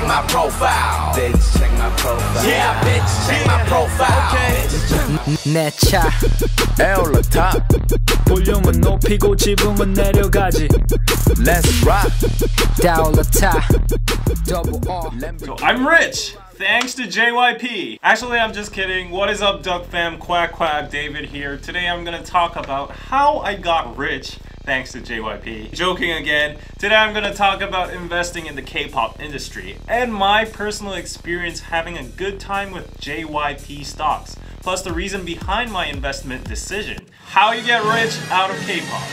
check my profile. Bitch, check my profile. Yeah, bitch, check my profile. Okay. 내 차 에어로타 볼륨은 높이고 지붕은 내려가지. Let's rock. 다 올라타 Double R. So I'm rich, thanks to JYP. Actually, I'm just kidding. What is up, Duck Fam? Quack Quack, David here. Today I'm gonna talk about how I got rich thanks to JYP. Joking again. Today I'm gonna talk about investing in the K-pop industry and my personal experience having a good time with JYP stocks, plus the reason behind my investment decision. How you get rich out of K-pop.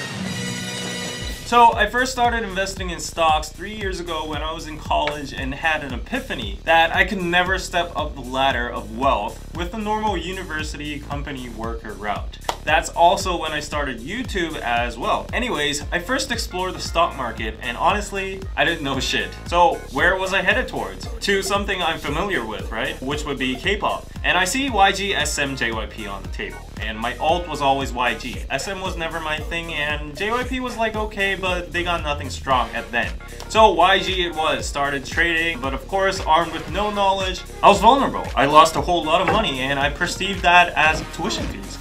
So I first started investing in stocks 3 years ago when I was in college and had an epiphany that I could never step up the ladder of wealth with the normal university company worker route. That's also when I started YouTube as well. Anyways, I first explored the stock market and honestly, I didn't know shit. So where was I headed towards? To something I'm familiar with, right? Which would be K-pop. And I see YG, SM, JYP on the table. And my alt was always YG. SM was never my thing and JYP was like okay, but they got nothing strong at then. So YG it was, started trading, but of course armed with no knowledge, I was vulnerable. I lost a whole lot of money and I perceived that as tuition fees.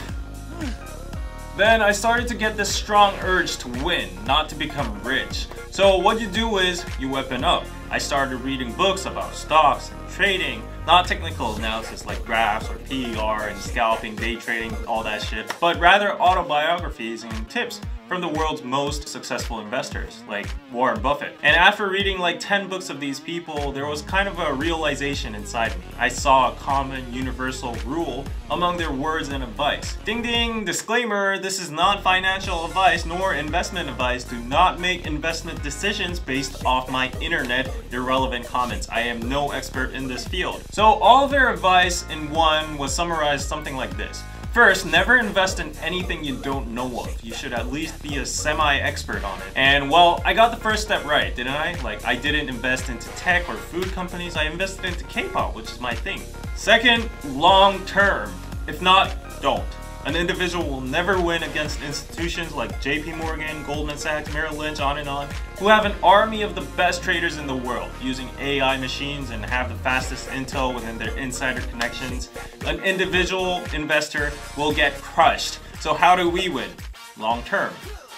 Then I started to get this strong urge to win, not to become rich. So what you do is, you weapon up. I started reading books about stocks and trading, not technical analysis like graphs or PER and scalping, day trading, all that shit, but rather autobiographies and tips from the world's most successful investors, like Warren Buffett. And after reading like 10 books of these people, there was kind of a realization inside me. I saw a common universal rule among their words and advice. Ding ding, disclaimer, this is not financial advice nor investment advice. Do not make investment decisions based off my internet irrelevant comments. I am no expert in this field. So all of their advice in one was summarized something like this. First, never invest in anything you don't know of. You should at least be a semi-expert on it. And well, I got the first step right, didn't I? Like, I didn't invest into tech or food companies, I invested into K-pop, which is my thing. Second, long term. If not, don't. An individual will never win against institutions like JP Morgan, Goldman Sachs, Merrill Lynch, on and on, who have an army of the best traders in the world using AI machines and have the fastest intel within their insider connections. An individual investor will get crushed. So how do we win? Long term.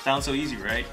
Sounds so easy, right?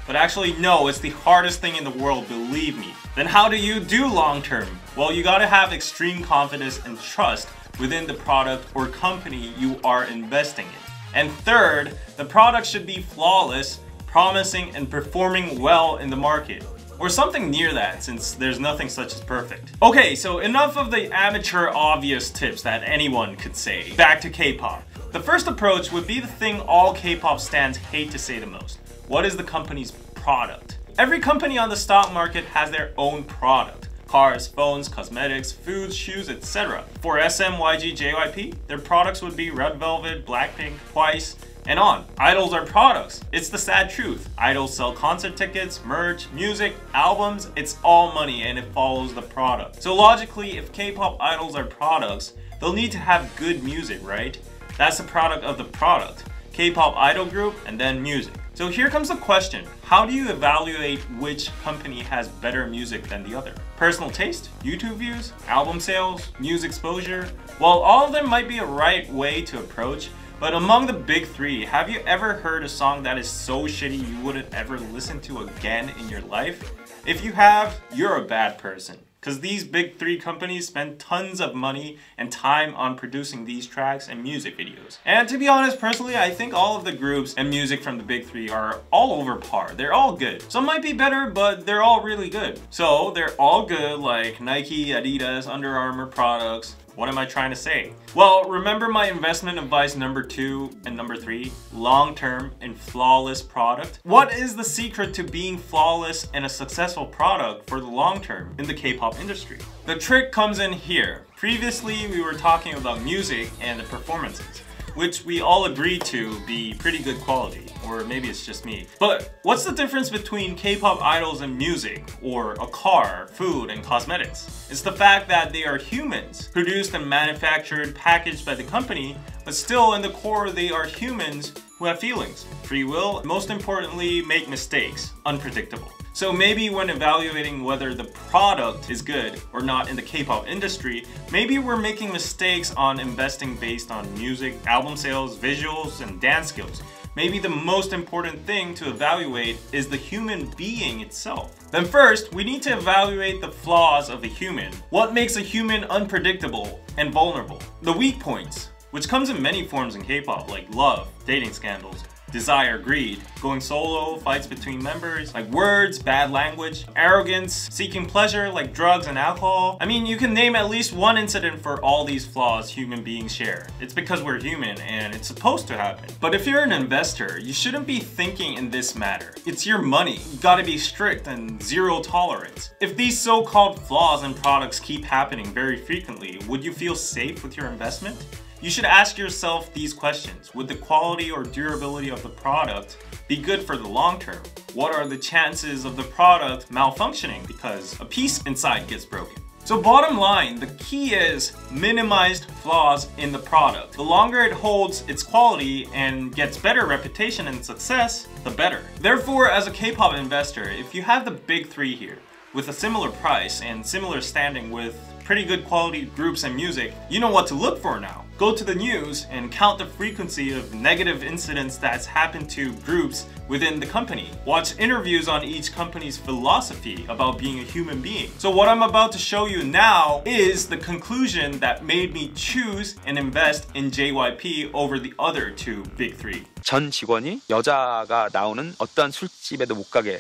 But actually, no, it's the hardest thing in the world, believe me. Then how do you do long term? Well, you gotta have extreme confidence and trust within the product or company you are investing in. And third, the product should be flawless, promising, and performing well in the market. Or something near that, since there's nothing such as perfect. Okay, so enough of the amateur obvious tips that anyone could say. Back to K-pop. The first approach would be the thing all K-pop stans hate to say the most. What is the company's product? Every company on the stock market has their own product. Cars, phones, cosmetics, foods, shoes, etc. For SM, YG, JYP, their products would be Red Velvet, Blackpink, Twice, and on. Idols are products. It's the sad truth. Idols sell concert tickets, merch, music, albums. It's all money and it follows the product. So logically, if K-pop idols are products, they'll need to have good music, right? That's the product of the product. K-pop idol group and then music. So here comes the question, how do you evaluate which company has better music than the other? Personal taste, YouTube views, album sales, news exposure? Well, all of them might be a right way to approach, but among the big three, have you ever heard a song that is so shitty you wouldn't ever listen to again in your life? If you have, you're a bad person. Because these big three companies spend tons of money and time on producing these tracks and music videos. And to be honest, personally, I think all of the groups and music from the big three are all over par. They're all good. Some might be better, but they're all really good. So they're all good, like Nike, Adidas, Under Armour products. What am I trying to say? Well, remember my investment advice number 2 and number 3, long-term and flawless product? What is the secret to being flawless and a successful product for the long term in the K-pop industry? The trick comes in here. Previously, we were talking about music and the performances, which we all agreed to be pretty good quality, or maybe it's just me. But what's the difference between K-pop idols and music, or a car, food, and cosmetics? It's the fact that they are humans, produced and manufactured, packaged by the company, but still in the core they are humans who have feelings, free will, and most importantly, make mistakes, unpredictable. So maybe when evaluating whether the product is good or not in the K-pop industry, maybe we're making mistakes on investing based on music, album sales, visuals, and dance skills. Maybe the most important thing to evaluate is the human being itself. Then first, we need to evaluate the flaws of a human. What makes a human unpredictable and vulnerable? The weak points, which comes in many forms in K-pop, like love, dating scandals, desire, greed, going solo, fights between members, like words, bad language, arrogance, seeking pleasure, like drugs and alcohol. I mean, you can name at least one incident for all these flaws human beings share. It's because we're human and it's supposed to happen. But if you're an investor, you shouldn't be thinking in this matter. It's your money. You gotta be strict and zero tolerance. If these so-called flaws in products keep happening very frequently, would you feel safe with your investment? You should ask yourself these questions. Would the quality or durability of the product be good for the long term? What are the chances of the product malfunctioning because a piece inside gets broken? So bottom line, the key is minimized flaws in the product. The longer it holds its quality and gets better reputation and success, the better. Therefore, as a K-pop investor, if you have the big three here, with a similar price and similar standing with pretty good quality groups and music, you know what to look for now. Go to the news and count the frequency of negative incidents that's happened to groups within the company. Watch interviews on each company's philosophy about being a human being. So what I'm about to show you now is the conclusion that made me choose and invest in JYP over the other two big three. 전 직원이 여자가 나오는 어떤 술집에도 못 가게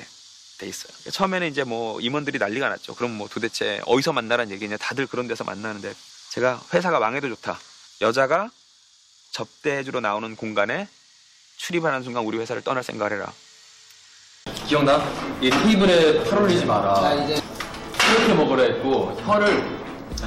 돼 있어요. 처음에는 이제 뭐 임원들이 난리가 났죠. 그럼 뭐 도대체 어디서 만나라는 얘기냐? 다들 그런 데서 만나는데 제가 회사가 망해도 좋다. 여자가 접대해주러 나오는 공간에 출입하는 순간 우리 회사를 떠날 생각을 해라. 기억나? 이 테이블에 팔 올리지 마라. 자, 이제 이렇게 먹으라 했고 혀를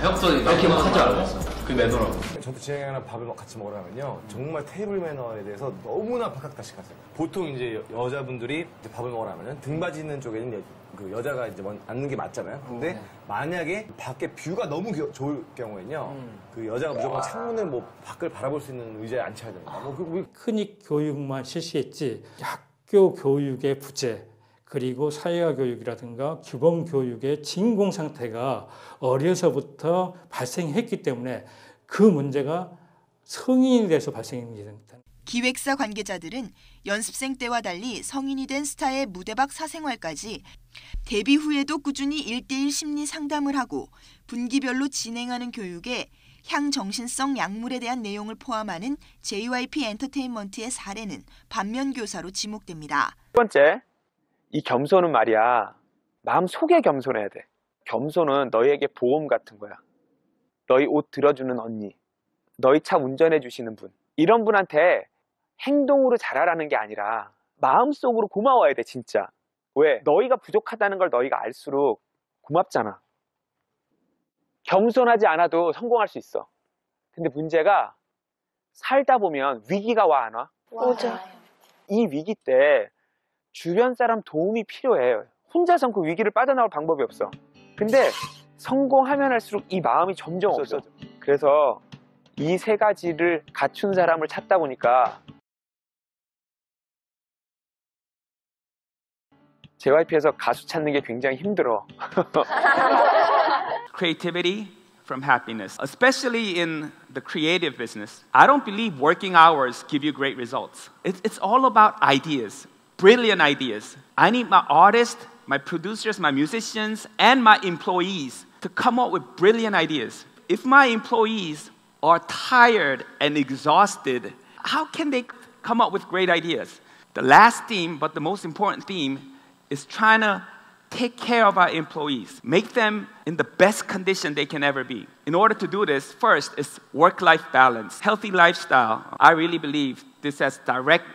혁선이 이렇게 막 하지 않았어. 그게 매너라고. 저도 진행하는 밥을 같이 먹으라면요, 정말 테이블 매너에 대해서 너무나 박학다식하세요. 보통 이제 여자분들이 이제 밥을 먹으라면은 등받이 있는 쪽에는 그 여자가 이제 앉는 게 맞잖아요. 근데 만약에 밖에 뷰가 너무 좋을 경우에는요, 그 여자가 무조건 창문을 뭐 밖을 바라볼 수 있는 의자에 앉혀야 됩니다. 흔히 교육만 실시했지 학교 교육의 부재, 그리고 사회화 교육이라든가 기본 교육의 진공 상태가 어려서부터 발생했기 때문에 그 문제가 성인이 돼서 발생이 됩니다. 기획사 관계자들은 연습생 때와 달리 성인이 된 스타의 무대 밖 사생활까지 데뷔 후에도 꾸준히 1:1 심리 상담을 하고 분기별로 진행하는 교육에 향정신성 약물에 대한 내용을 포함하는 JYP 엔터테인먼트의 사례는 반면교사로 지목됩니다. 첫 번째, 이 겸손은 말이야, 마음 속에 겸손해야 돼. 겸손은 너희에게 보험 같은 거야. 너희 옷 들어주는 언니, 너희 차 운전해 주시는 분, 이런 분한테 행동으로 잘하라는 게 아니라 마음속으로 고마워야 돼, 진짜. 왜? 너희가 부족하다는 걸 너희가 알수록 고맙잖아. 겸손하지 않아도 성공할 수 있어. 근데 문제가 살다 보면 위기가 와, 안 와? 맞아. 이 위기 때 주변 사람 도움이 필요해. 혼자선 그 위기를 빠져나올 방법이 없어. 근데 성공하면 할수록 이 마음이 점점 없어져. 그래서 이 세 가지를 갖춘 사람을 찾다 보니까 JYP에서 가수 찾는 게 굉장히 힘들어. Creativity from happiness, especially in the creative business. I don't believe working hours give you great results. It's all about ideas, brilliant ideas. I need my artists, my producers, my musicians, and my employees to come up with brilliant ideas. If my employees are tired and exhausted, how can they come up with great ideas? The last theme, but the most important theme, is trying to take care of our employees, make them in the best condition they can ever be. In order to do this, first is work-life balance, healthy lifestyle. I really believe this has direct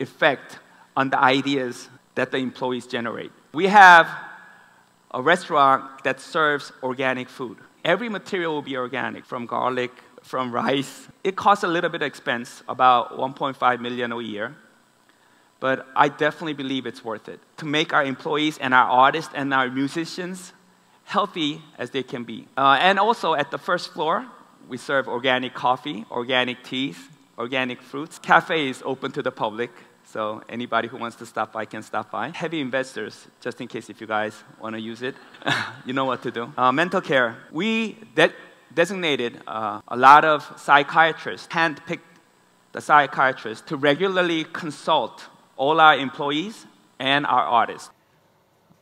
effect on the ideas that the employees generate. We have a restaurant that serves organic food. Every material will be organic, from garlic, from rice. It costs a little bit of expense, about 1.5 million a year. But I definitely believe it's worth it to make our employees and our artists and our musicians healthy as they can be. And also at the first floor, we serve organic coffee, organic teas, organic fruits. Cafe is open to the public, So anybody who wants to stop by can stop by. Heavy investors, just in case if you guys want to use it, you know what to do. Mental care. We designated a lot of psychiatrists, handpicked the psychiatrists to regularly consult all our employees and our artists.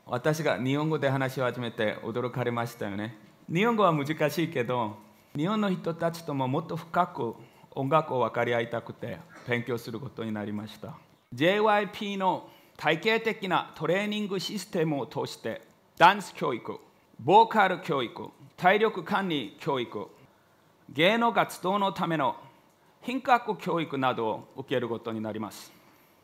私が日本語で話し始めて驚かれましたよね。日本語は難しいけど、日本の人たちとももっと深く音楽を分かり合いたくて勉強することになりました。JYP の体系的なトレーニングシステムを通して、ダンス教育、ボーカル教育、体力管理教育、芸能活動のための品格教育などを受けることになります。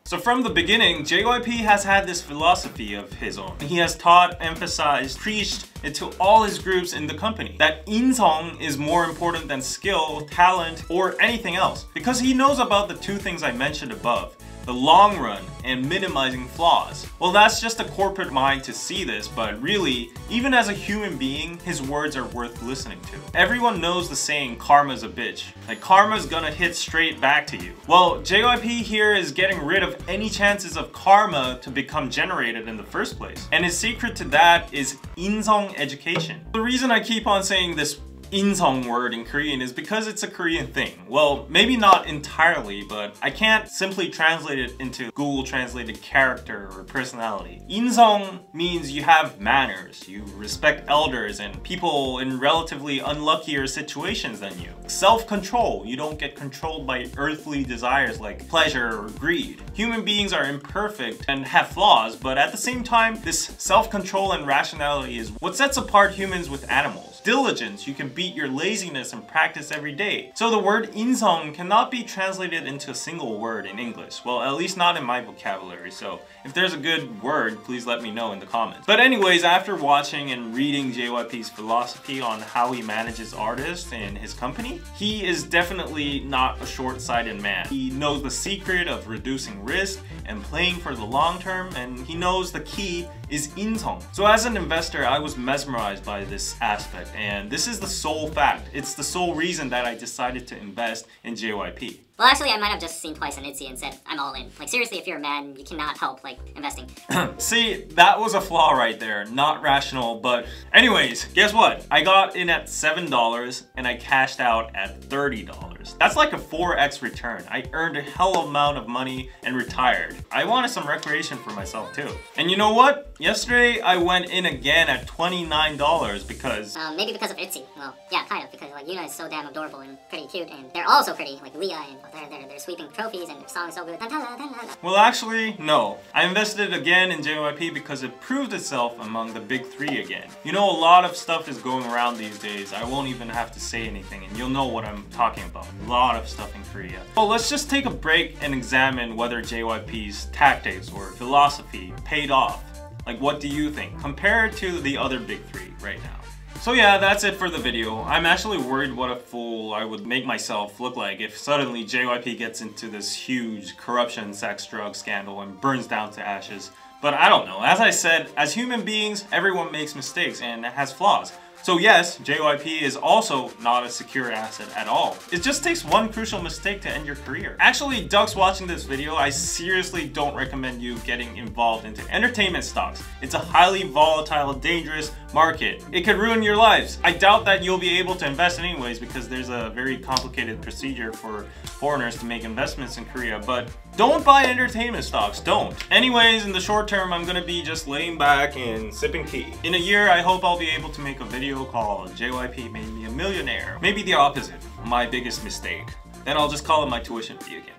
So from the beginning, JYP has had this philosophy of his own. He has taught, emphasized, preached it to all his groups in the company that 인성 is more important than skill, talent, or anything else. Because he knows about the two things I mentioned above, the long run and minimizing flaws. Well, that's just a corporate mind to see this, but really, even as a human being, his words are worth listening to. Everyone knows the saying, karma's a bitch. Like, karma's gonna hit straight back to you. Well, JYP here is getting rid of any chances of karma to become generated in the first place. And his secret to that is 인성 education. The reason I keep on saying this 인성 word in Korean is because it's a Korean thing. Well, maybe not entirely, but I can't simply translate it into Google translated character or personality. 인성 means you have manners, you respect elders and people in relatively unluckier situations than you. Self-control, you don't get controlled by earthly desires like pleasure or greed. Human beings are imperfect and have flaws, but at the same time, this self-control and rationality is what sets apart humans with animals. Diligence, you can beat your laziness and practice every day. So the word 인성 cannot be translated into a single word in English. Well, at least not in my vocabulary. So if there's a good word, please let me know in the comments. But anyways, after watching and reading JYP's philosophy on how he manages artists and his company, he is definitely not a short-sighted man. He knows the secret of reducing risk and playing for the long term, and he knows the key is 인성. So as an investor, I was mesmerized by this aspect, and this is the sole fact. It's the sole reason that I decided to invest in JYP. Well, actually, I might have just seen twice on Etsy and said, I'm all in. Like, seriously, if you're a man, you cannot help, like, investing. See, that was a flaw right there. Not rational, but anyways, guess what? I got in at $7 and I cashed out at $30. That's like a 4x return. I earned a hell of amount of money and retired. I wanted some recreation for myself too. And you know what? Yesterday, I went in again at $29 because... maybe because of Etsy. Well, yeah, kind of, because, like, Yuna is so damn adorable and pretty cute, and they're all so pretty, like Leah, and they're sweeping trophies, and their song is so good. Well, actually, no. I invested again in JYP because it proved itself among the big three again. You know, a lot of stuff is going around these days. I won't even have to say anything, and you'll know what I'm talking about. A lot of stuff in Korea. Well, let's just take a break and examine whether JYP's tactics or philosophy paid off. Like, what do you think? Compare it to the other big three right now. So yeah, that's it for the video. I'm actually worried what a fool I would make myself look like if suddenly JYP gets into this huge corruption, sex, drug scandal and burns down to ashes. But I don't know. As I said, as human beings, everyone makes mistakes and has flaws. So yes, JYP is also not a secure asset at all. It just takes one crucial mistake to end your career. Actually, ducks watching this video, I seriously don't recommend you getting involved into entertainment stocks. It's a highly volatile, dangerous market. It could ruin your lives. I doubt that you'll be able to invest anyways because there's a very complicated procedure for foreigners to make investments in Korea, but don't buy entertainment stocks, don't. Anyways, in the short term, I'm gonna be just laying back and sipping tea. In a year, I hope I'll be able to make a video called JYP Made Me a Millionaire. Maybe the opposite, my biggest mistake. Then I'll just call it my tuition fee again.